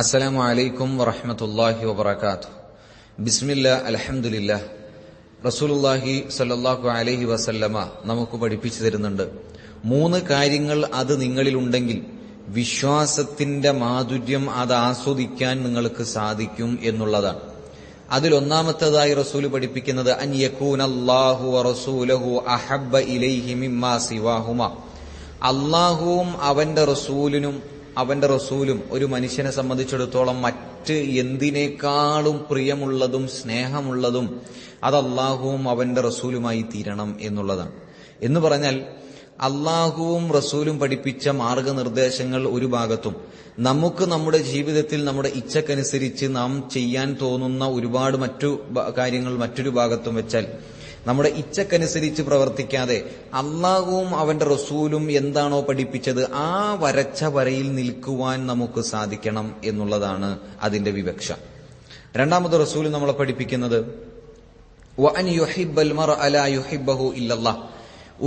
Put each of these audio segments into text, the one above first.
അസ്സലാമു അലൈക്കും വറഹ്മത്തുള്ളാഹി വബറകാതുഹു. ബിസ്മില്ലാഹ്, അൽഹംദുലില്ലാഹ്. റസൂലുള്ളാഹി സ്വല്ലല്ലാഹു അലൈഹി വസല്ലമ നമുക്ക് പഠിപ്പിച്ചു തരുന്നുണ്ട്, 3 കാര്യങ്ങൾ അത് നിങ്ങളിലുണ്ടെങ്കിൽ വിശ്വാസത്തിന്റെ മാധുര്യം അത് ആസ്വദിക്കാൻ നിങ്ങൾക്ക് സാധിക്കും എന്നുള്ളതാണ്. അതിലൊന്നാമത്തേതായി റസൂല് പഠിപ്പിക്കുന്നത് അൻ യകൂനല്ലാഹു വറസൂലുഹു അഹബ്ബ ഇലൈഹി മിമ്മാ സിവാഹുമാ. അല്ലാഹുവും അവന്റെ റസൂലും ഒരു മനുഷ്യനെ സംബന്ധിച്ചിടത്തോളം മറ്റ് എന്തിനേക്കാളും പ്രിയമുള്ളതും സ്നേഹമുള്ളതും അത് അല്ലാഹുവും അവന്റെ റസൂലുമായി തീരണം എന്നുള്ളതാണ്. എന്ന് പറഞ്ഞാൽ അല്ലാഹുവും റസൂലും പഠിപ്പിച്ച മാർഗനിർദ്ദേശങ്ങൾ ഒരു ഭാഗത്തും, നമുക്ക് നമ്മുടെ ജീവിതത്തിൽ നമ്മുടെ ഇച്ഛക്കനുസരിച്ച് നാം ചെയ്യാൻ തോന്നുന്ന ഒരുപാട് മറ്റു കാര്യങ്ങൾ മറ്റൊരു ഭാഗത്തും വെച്ചാൽ, നമ്മുടെ ഇച്ഛക്കനുസരിച്ച് പ്രവർത്തിക്കാതെ അല്ലാഹുവും അവന്റെ റസൂലും എന്താണോ പഠിപ്പിച്ചത് ആ വരച്ച വരയിൽ നിൽക്കുവാൻ നമുക്ക് സാധിക്കണം എന്നുള്ളതാണ് അതിന്റെ വിവക്ഷ. രണ്ടാമത് റസൂൽ നമ്മളെ പഠിപ്പിക്കുന്നത് വഅൻ യുഹിബ്ബൽ മർഅ ലാ യുഹിബ്ബഹു ഇല്ലല്ലാഹ്.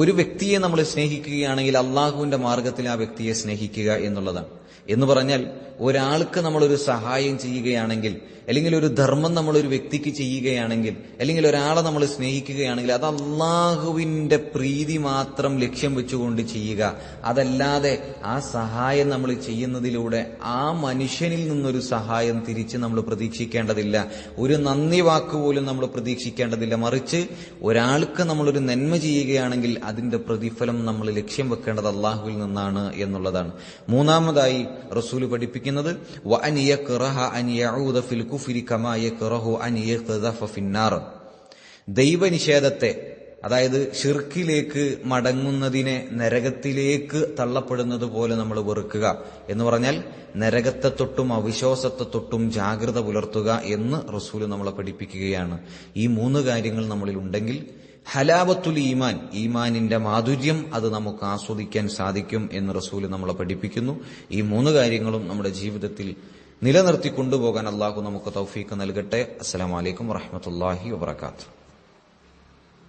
ഒരു വ്യക്തിയെ നമ്മൾ സ്നേഹിക്കുകയാണെങ്കിൽ അള്ളാഹുവിന്റെ മാർഗത്തിൽ ആ വ്യക്തിയെ സ്നേഹിക്കുക എന്നുള്ളതാണ്. എന്ന് പറഞ്ഞാൽ ഒരാൾക്ക് നമ്മളൊരു സഹായം ചെയ്യുകയാണെങ്കിൽ, അല്ലെങ്കിൽ ഒരു ധർമ്മം നമ്മളൊരു വ്യക്തിക്ക് ചെയ്യുകയാണെങ്കിൽ, അല്ലെങ്കിൽ ഒരാളെ നമ്മൾ സ്നേഹിക്കുകയാണെങ്കിൽ അത് അള്ളാഹുവിന്റെ പ്രീതി മാത്രം ലക്ഷ്യം വെച്ചുകൊണ്ട് ചെയ്യുക. അതല്ലാതെ ആ സഹായം നമ്മൾ ചെയ്യുന്നതിലൂടെ ആ മനുഷ്യനിൽ നിന്നൊരു സഹായം തിരിച്ച് നമ്മൾ പ്രതീക്ഷിക്കേണ്ടതില്ല, ഒരു നന്ദി വാക്കുപോലും നമ്മൾ പ്രതീക്ഷിക്കേണ്ടതില്ല. മറിച്ച് ഒരാൾക്ക് നമ്മളൊരു നന്മ ചെയ്യുകയാണെങ്കിൽ അതിന്റെ പ്രതിഫലം നമ്മൾ ലക്ഷ്യം വെക്കേണ്ടത് അള്ളാഹുവിൽ നിന്നാണ് എന്നുള്ളതാണ്. മൂന്നാമതായി റസൂല് പഠിപ്പിക്കുന്നത് വഅൻ യക്റഹ അൻ യഊദ ഫിൽ കുഫ്രി കമാ യക്റഹു അൻ യഖ്ദഫ ഫിന്നാർ. ദൈവനിഷേധത്തെ, അതായത് ഷിർക്കിലേക്ക് മടങ്ങുന്നതിനെ നരകത്തിലേക്ക് തള്ളപ്പെടുന്നത് പോലെ നമ്മൾ വെറുക്കുക. എന്ന് പറഞ്ഞാൽ നരകത്തെ തൊട്ടും അവിശ്വാസത്തെ തൊട്ടും ജാഗ്രത പുലർത്തുക എന്ന് റസൂല് നമ്മളെ പഠിപ്പിക്കുകയാണ്. ഈ 3 കാര്യങ്ങൾ നമ്മളിൽ ഉണ്ടെങ്കിൽ ഹലാവത്തുൽ ഈമാൻ, ഈമാനിന്റെ മാധുര്യം അത് നമുക്ക് ആസ്വദിക്കാൻ സാധിക്കും എന്ന് റസൂല് നമ്മളെ പഠിപ്പിക്കുന്നു. ഈ 3 കാര്യങ്ങളും നമ്മുടെ ജീവിതത്തിൽ നിലനിർത്തി കൊണ്ടുപോകാൻ അല്ലാഹു നമുക്ക് തൗഫീഖ് നൽകട്ടെ. അസ്സലാമു അലൈക്കും വറഹ്മത്തുള്ളാഹി വബറകാതുഹു.